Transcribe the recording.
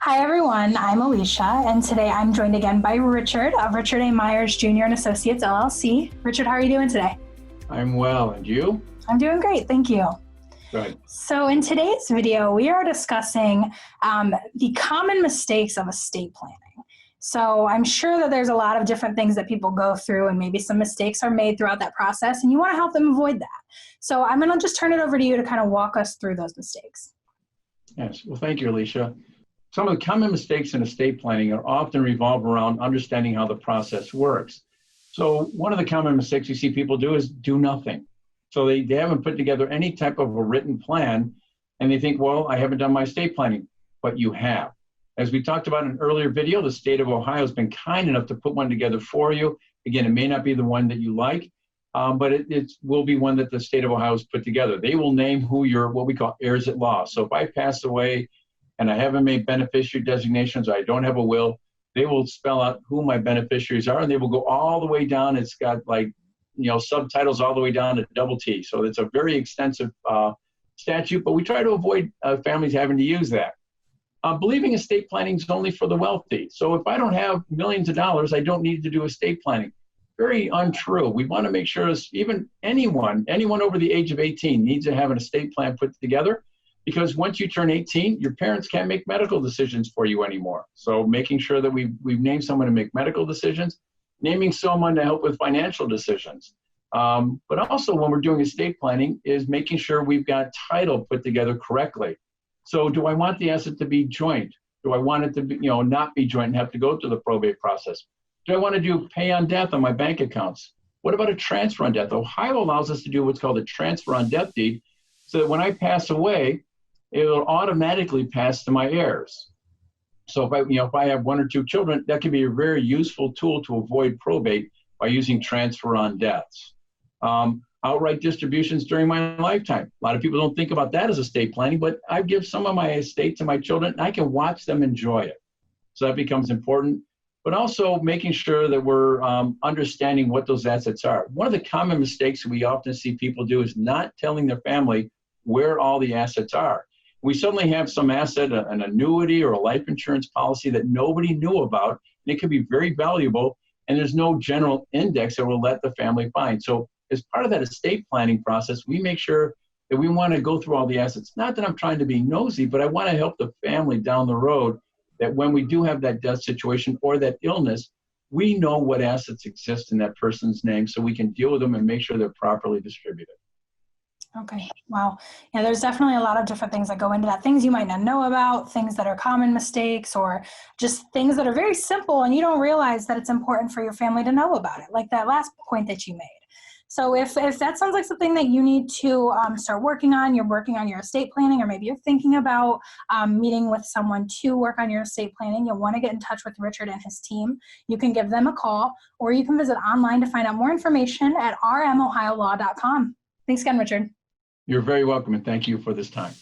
Hi everyone, I'm Alicia, and today I'm joined again by Richard of Richard A. Myers Jr. and Associates LLC. Richard, how are you doing today? I'm well, and you? I'm doing great, thank you. Good. So in today's video, we are discussing the common mistakes of estate planning. So I'm sure that there's a lot of different things that people go through, and maybe some mistakes are made throughout that process, and you want to help them avoid that. So I'm going to just turn it over to you to kind of walk us through those mistakes. Yes, well, thank you, Alicia. Some of the common mistakes in estate planning are often revolve around understanding how the process works. So one of the common mistakes you see people do is do nothing. So they haven't put together any type of a written plan, and they think, well, I haven't done my estate planning, but you have. As we talked about in an earlier video, the state of Ohio has been kind enough to put one together for you. Again, it may not be the one that you like, but it will be one that the state of Ohio has put together. They will name who your, what we call heirs at law. So if I pass away and I haven't made beneficiary designations, or I don't have a will, they will spell out who my beneficiaries are, and they will go all the way down. It's got subtitles all the way down to double T. So it's a very extensive statute, but we try to avoid families having to use that. Believing estate planning is only for the wealthy. So if I don't have millions of dollars, I don't need to do estate planning. Very untrue. We want to make sure even anyone over the age of 18 needs to have an estate plan put together, because once you turn 18, your parents can't make medical decisions for you anymore. So making sure that we've named someone to make medical decisions, naming someone to help with financial decisions. But also when we're doing estate planning is making sure we've got title put together correctly. So do I want the asset to be joint? Do I want it to be, not be joint and have to go through the probate process? Do I want to do pay on death on my bank accounts? What about a transfer on death? Ohio allows us to do what's called a transfer on death deed, so that when I pass away, it will automatically pass to my heirs. So if I have one or two children, that can be a very useful tool to avoid probate by using transfer on deaths. Outright distributions during my lifetime. A lot of people don't think about that as estate planning, but I give some of my estate to my children, and I can watch them enjoy it. So that becomes important. But also making sure that we're understanding what those assets are. One of the common mistakes we often see people do is not telling their family where all the assets are. We suddenly have some asset, an annuity or a life insurance policy that nobody knew about, and it could be very valuable, and there's no general index that will let the family find. So as part of that estate planning process, we make sure that we want to go through all the assets. Not that I'm trying to be nosy, but I want to help the family down the road that when we do have that death situation or that illness, we know what assets exist in that person's name so we can deal with them and make sure they're properly distributed. Okay, wow. Yeah, there's definitely a lot of different things that go into that. Things you might not know about, things that are common mistakes, or just things that are very simple and you don't realize that it's important for your family to know about it, like that last point that you made. So if that sounds like something that you need to start working on, you're working on your estate planning, or maybe you're thinking about meeting with someone to work on your estate planning, you'll want to get in touch with Richard and his team. You can give them a call, or you can visit online to find out more information at rmohiolaw.com. Thanks again, Richard. You're very welcome, and thank you for this time.